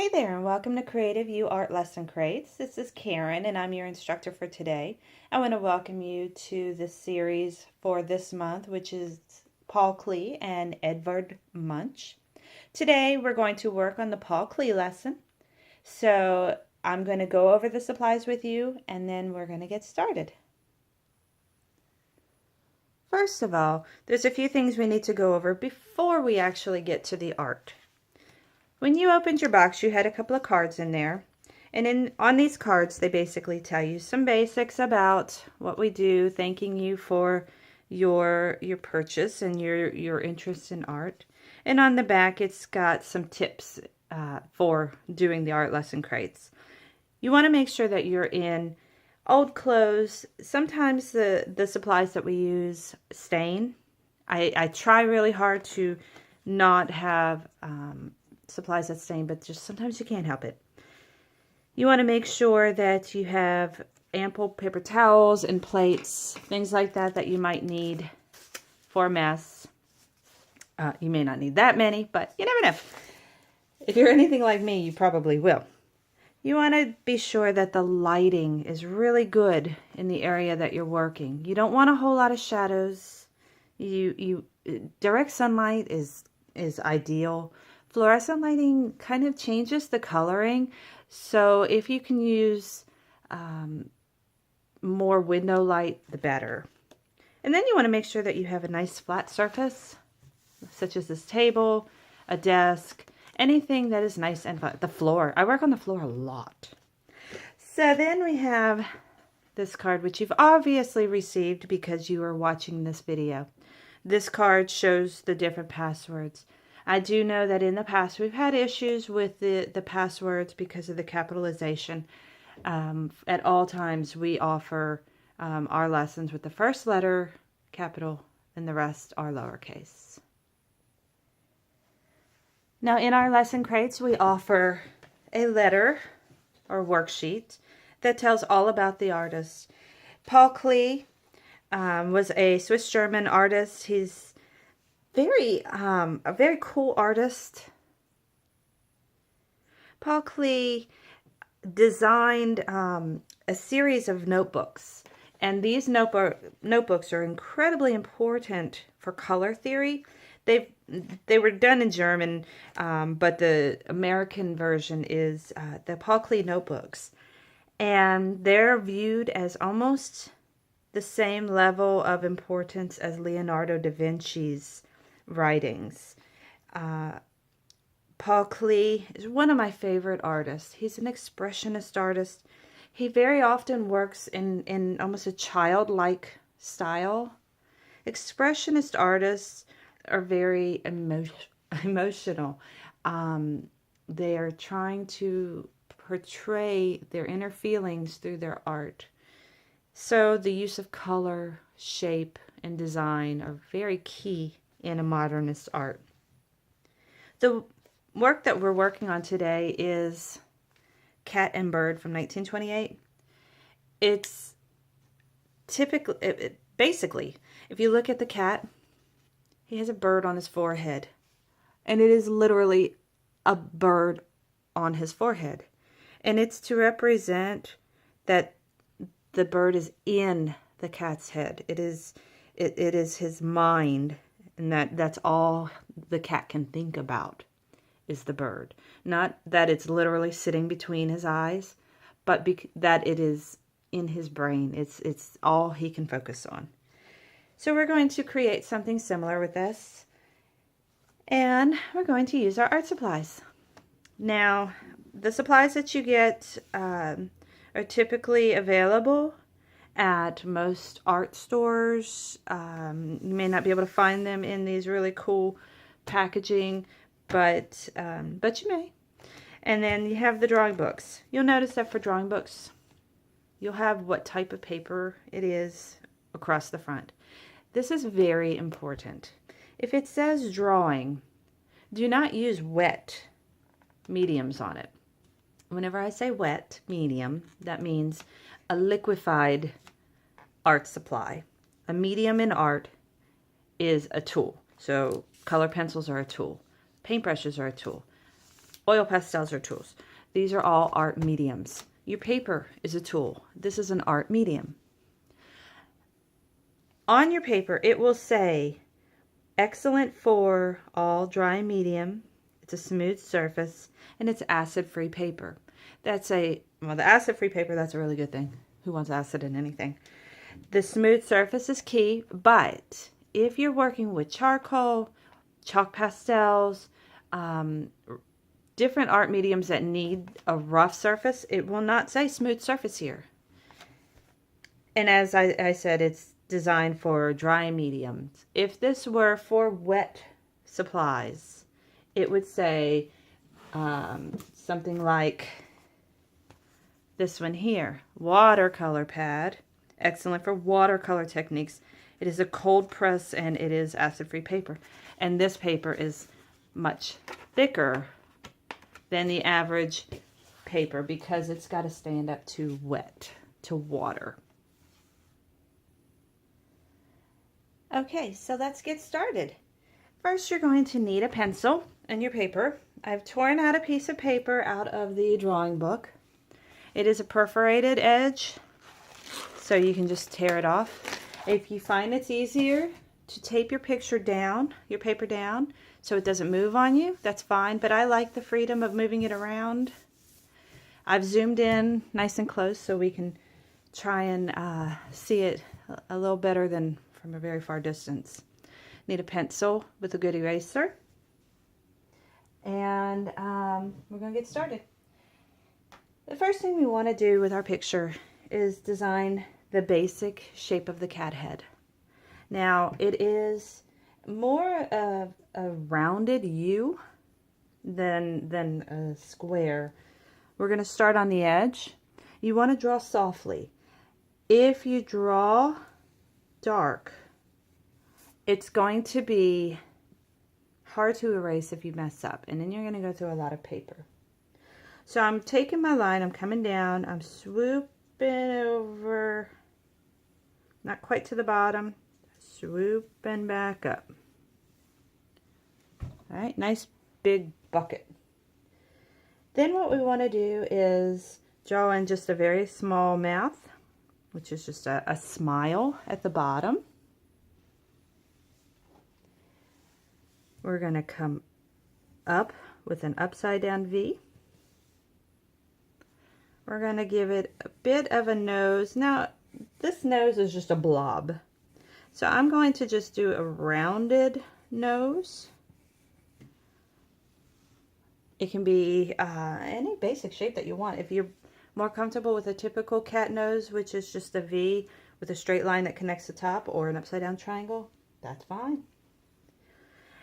Hey there, and welcome to Creative You Art Lesson Crates. This is Karen, and I'm your instructor for today. I want to welcome you to this series for this month, which is Paul Klee and Edvard Munch. Today, we're going to work on the Paul Klee lesson. So, I'm going to go over the supplies with you, and then we're going to get started. First of all, there's a few things we need to go over before we actually get to the art. When you opened your box, you had a couple of cards in there. And on these cards, they basically tell you some basics about what we do, thanking you for your purchase and your interest in art. And on the back, it's got some tips for doing the art lesson crates. You want to make sure that you're in old clothes. Sometimes the supplies that we use stain. I try really hard to not have supplies that stain, but just sometimes you can't help it. You want to make sure that you have ample paper towels and plates, things like that you might need for a mess. You may not need that many, but you never know. If you're anything like me, you probably will. You want to be sure that the lighting is really good in the area that you're working. You don't want a whole lot of shadows. Direct sunlight is ideal. Fluorescent lighting kind of changes the coloring, so if you can use more window light, the better. And then you want to make sure that you have a nice flat surface, such as this table, a desk, anything that is nice and flat. The floor. I work on the floor a lot. So then we have this card, which you've obviously received because you are watching this video. This card shows the different passwords. I do know that in the past we've had issues with the passwords because of the capitalization. At all times we offer our lessons with the first letter capital and the rest are lowercase. Now in our lesson crates we offer a letter or worksheet that tells all about the artist. Paul Klee was a Swiss-German artist. He's a very cool artist. Paul Klee designed a series of notebooks, and these notebooks are incredibly important for color theory. They were done in German, but the American version is the Paul Klee notebooks, and they're viewed as almost the same level of importance as Leonardo da Vinci's writings. Paul Klee is one of my favorite artists. He's an expressionist artist. He very often works in almost a childlike style. Expressionist artists are very emotional. They are trying to portray their inner feelings through their art. So the use of color, shape, and design are very key in a modernist art. The work that we're working on today is Cat and Bird from 1928. It's typically, basically, if you look at the cat, he has a bird on his forehead. And it is literally a bird on his forehead. And it's to represent that the bird is in the cat's head. It is his mind. And that's all the cat can think about is the bird. Not that it's literally sitting between his eyes, but that it is in his brain. It's all he can focus on. So we're going to create something similar with this. And we're going to use our art supplies. Now, the supplies that you get are typically available at most art stores. You may not be able to find them in these really cool packaging, but you may. And then you have the drawing books. You'll notice that for drawing books, you'll have what type of paper it is across the front. This is very important. If it says drawing, do not use wet mediums on it. Whenever I say wet medium, that means a liquefied art supply. A medium in art is a tool. So color pencils are a tool. Paintbrushes are a tool. Oil pastels are tools. These are all art mediums. Your paper is a tool. This is an art medium. On your paper, it will say, excellent for all dry medium. It's a smooth surface, and it's acid-free paper. The acid-free paper, that's a really good thing. Who wants acid in anything? The smooth surface is key, but if you're working with charcoal, chalk pastels, different art mediums that need a rough surface, it will not say smooth surface here. And as I said, it's designed for dry mediums. If this were for wet supplies, it would say something like this one here, watercolor pad, excellent for watercolor techniques. It is a cold press and it is acid-free paper. And this paper is much thicker than the average paper because it's got to stand up to wet, to water. Okay, so let's get started. First, you're going to need a pencil and your paper. I've torn out a piece of paper out of the drawing book. It is a perforated edge, so you can just tear it off. If you find it's easier to tape your paper down, so it doesn't move on you, that's fine, but I like the freedom of moving it around. I've zoomed in nice and close so we can try and see it a little better than from a very far distance. Need a pencil with a good eraser. And we're going to get started. The first thing we want to do with our picture is design the basic shape of the cat head. Now, it is more of a rounded U than a square. We're going to start on the edge. You want to draw softly. If you draw dark, it's going to be hard to erase if you mess up, and then you're going to go through a lot of paper. So I'm taking my line, I'm coming down, I'm swooping over, not quite to the bottom, swooping back up. All right, nice big bucket. Then what we want to do is draw in just a very small mouth, which is just a smile at the bottom. We're going to come up with an upside down V. We're going to give it a bit of a nose. Now, this nose is just a blob. So I'm going to just do a rounded nose. It can be any basic shape that you want. If you're more comfortable with a typical cat nose, which is just a V with a straight line that connects the top, or an upside down triangle, that's fine.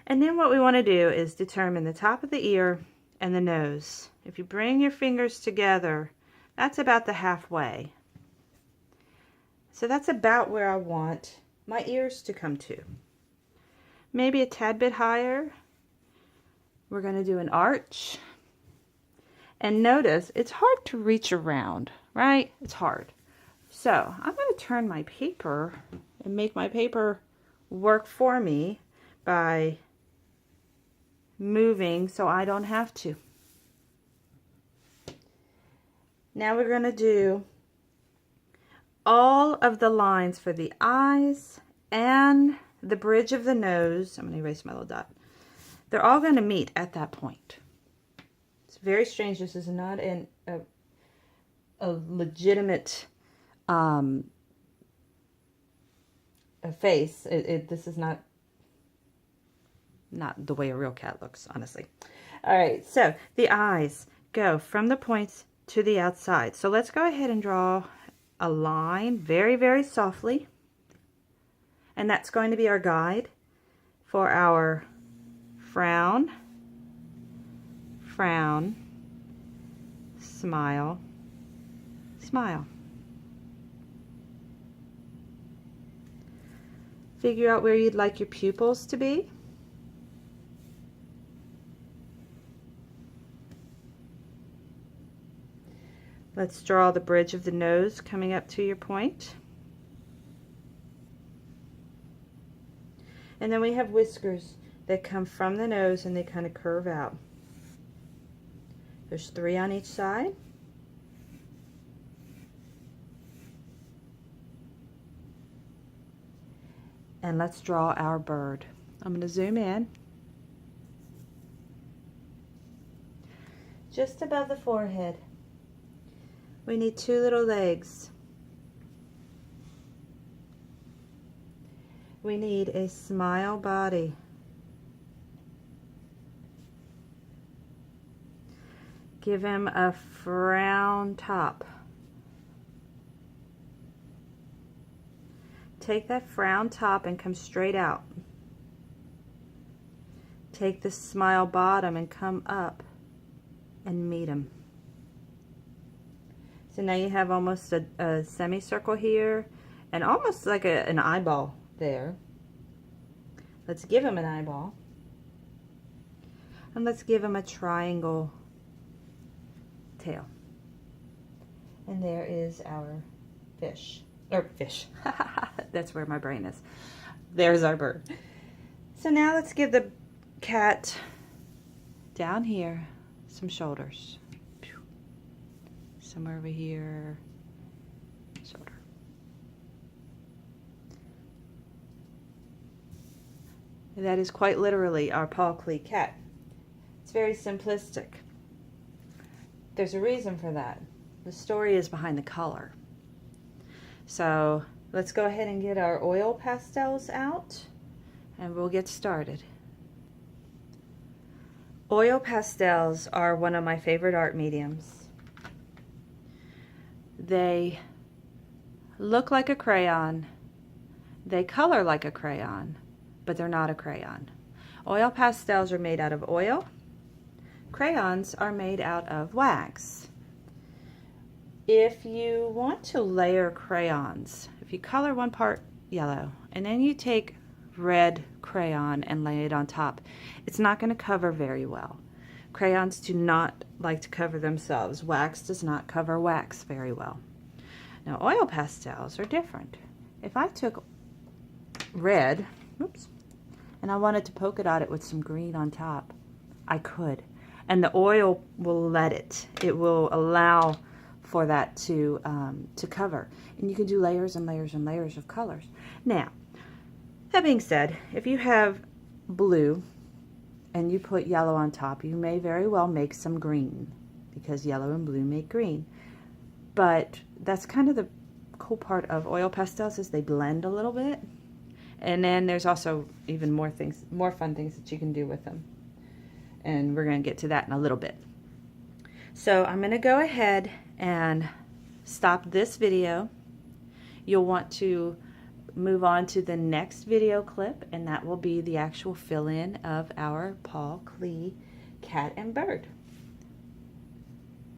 And then what we want to do is determine the top of the ear and the nose. If you bring your fingers together, that's about the halfway. So that's about where I want my ears to come to. Maybe a tad bit higher. We're going to do an arch. And notice, it's hard to reach around, right? It's hard. So I'm going to turn my paper and make my paper work for me by moving so I don't have to. Now we're going to do all of the lines for the eyes and the bridge of the nose. I'm going to erase my little dot. They're all going to meet at that point. It's very strange. This is not a legitimate a face. This is not the way a real cat looks, honestly. All right, so the eyes go from the points to the outside. So let's go ahead and draw a line very, very softly. And that's going to be our guide for our frown, frown, smile, smile. Figure out where you'd like your pupils to be. Let's draw the bridge of the nose coming up to your point. And then we have whiskers that come from the nose and they kind of curve out. There's 3 on each side. And let's draw our bird. I'm going to zoom in. Just above the forehead, we need 2 little legs. We need a smile body. Give him a frown top. Take that frown top and come straight out. Take the smile bottom and come up and meet him. So now you have almost a semicircle here and almost like an eyeball there. Let's give him an eyeball. And let's give him a triangle tail. And there is our fish. Or fish. That's where my brain is. There's our bird. So now let's give the cat down here some shoulders. Somewhere over here, shoulder. And that is quite literally our Paul Klee cat. It's very simplistic. There's a reason for that. The story is behind the color. So let's go ahead and get our oil pastels out and we'll get started. Oil pastels are one of my favorite art mediums. They look like a crayon, they color like a crayon, but they're not a crayon. Oil pastels are made out of oil. Crayons are made out of wax. If you want to layer crayons, if you color one part yellow and then you take red crayon and lay it on top, it's not going to cover very well. Crayons do not like to cover themselves. Wax does not cover wax very well. Now oil pastels are different. If I took red, oops, and I wanted to polka dot it with some green on top, I could. And the oil will let it. It will allow for that to cover. And you can do layers and layers and layers of colors. Now, that being said, if you have blue and you put yellow on top, you may very well make some green because yellow and blue make green. But that's kind of the cool part of oil pastels is they blend a little bit. And then there's also even more things, more fun things that you can do with them. And we're going to get to that in a little bit. So I'm going to go ahead and stop this video. You'll want to move on to the next video clip, and that will be the actual fill-in of our Paul Klee cat and bird.